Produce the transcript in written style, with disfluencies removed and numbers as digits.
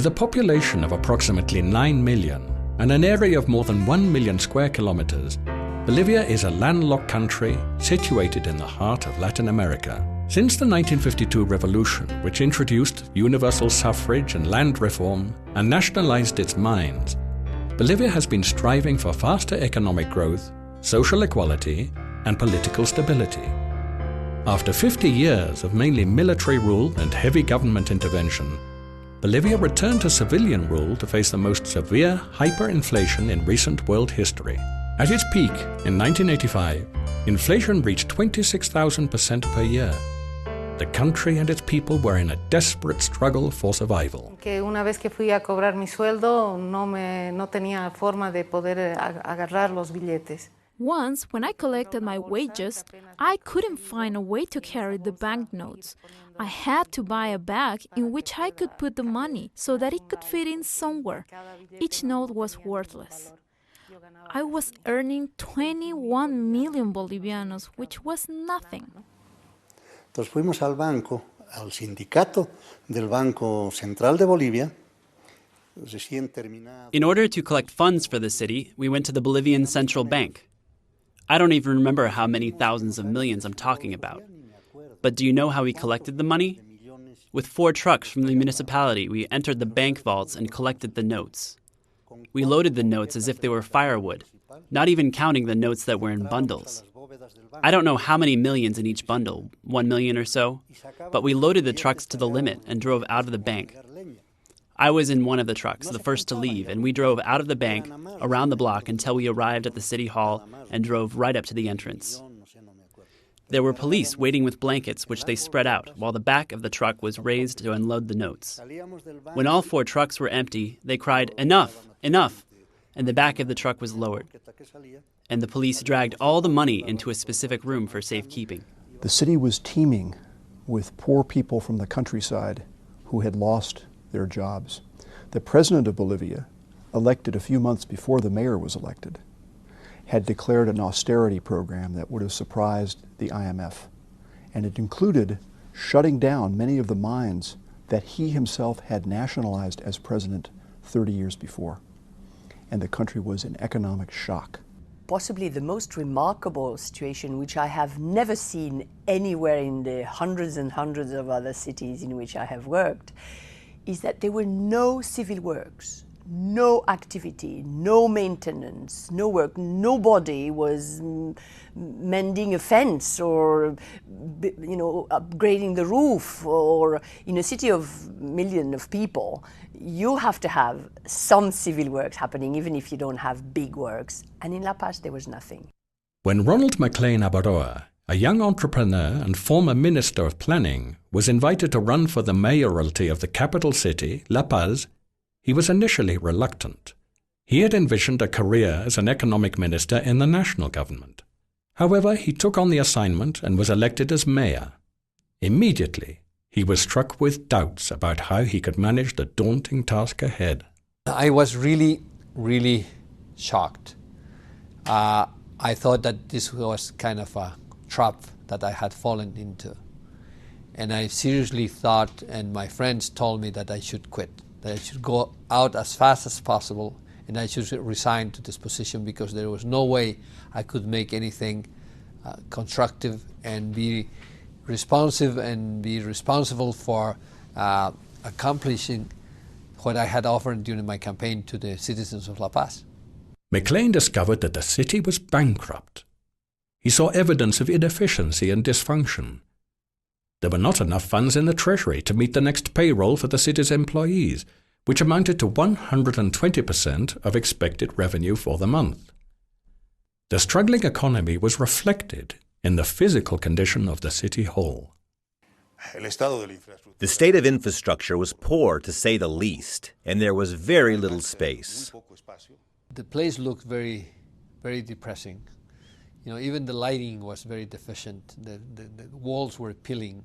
With a population of approximately 9 million and an area of more than 1 million square kilometers, Bolivia is a landlocked country situated in the heart of Latin America. Since the 1952 revolution, which introduced universal suffrage and land reform and nationalized its mines, Bolivia has been striving for faster economic growth, social equality, and political stability. After 50 years of mainly military rule and heavy government intervention, Bolivia returned to civilian rule to face the most severe hyperinflation in recent world history. At its peak in 1985, inflation reached 26,000% per year. The country and its people were in a desperate struggle for survival. Una vez que fui a cobrar mi sueldo, no tenía forma de poder agarrar los billetes. Once, when I collected my wages, I couldn't find a way to carry the banknotes. I had to buy a bag in which I could put the money so that it could fit in somewhere. Each note was worthless. I was earning 21 million bolivianos, which was nothing. Entonces fuimos al banco, al sindicato del Banco Central de Bolivia. In order to collect funds for the city, we went to the Bolivian Central Bank. I don't even remember how many thousands of millions I'm talking about. But do you know how we collected the money? With 4 trucks from the municipality, we entered the bank vaults and collected the notes. We loaded the notes as if they were firewood, not even counting the notes that were in bundles. I don't know how many millions in each bundle, 1 million or so, but we loaded the trucks to the limit and drove out of the bank. I was in one of the trucks, the first to leave, and we drove out of the bank, around the block, until we arrived at the city hall and drove right up to the entrance. There were police waiting with blankets, which they spread out, while the back of the truck was raised to unload the notes. When all 4 trucks were empty, they cried, "Enough! Enough!" and the back of the truck was lowered. And the police dragged all the money into a specific room for safekeeping. The city was teeming with poor people from the countryside who had lost their jobs. The president of Bolivia, elected a few months before the mayor was elected, had declared an austerity program that would have surprised the IMF. And it included shutting down many of the mines that he himself had nationalized as president 30 years before. And the country was in economic shock. Possibly the most remarkable situation, which I have never seen anywhere in the hundreds and hundreds of other cities in which I have worked, is that there were no civil works, no activity, no maintenance, no work. Nobody was mending a fence or, upgrading the roof. Or in a city of millions of people, you have to have some civil works happening, even if you don't have big works. And in La Paz, there was nothing. When Ronald McLean Abaroa, a young entrepreneur and former Minister of Planning, was invited to run for the mayoralty of the capital city, La Paz, he was initially reluctant. He had envisioned a career as an economic minister in the national government. However, he took on the assignment and was elected as mayor. Immediately, he was struck with doubts about how he could manage the daunting task ahead. I was really, really shocked. I thought that this was kind of a trap that I had fallen into. And I seriously thought, and my friends told me that I should quit, that I should go out as fast as possible, and I should resign to this position because there was no way I could make anything constructive and be responsive and be responsible for accomplishing what I had offered during my campaign to the citizens of La Paz. McLean discovered that the city was bankrupt. He saw evidence of inefficiency and dysfunction. There were not enough funds in the treasury to meet the next payroll for the city's employees, which amounted to 120% of expected revenue for the month. The struggling economy was reflected in the physical condition of the city hall. The state of infrastructure was poor, to say the least, and there was very little space. The place looked very, very depressing. Even the lighting was very deficient. The walls were peeling.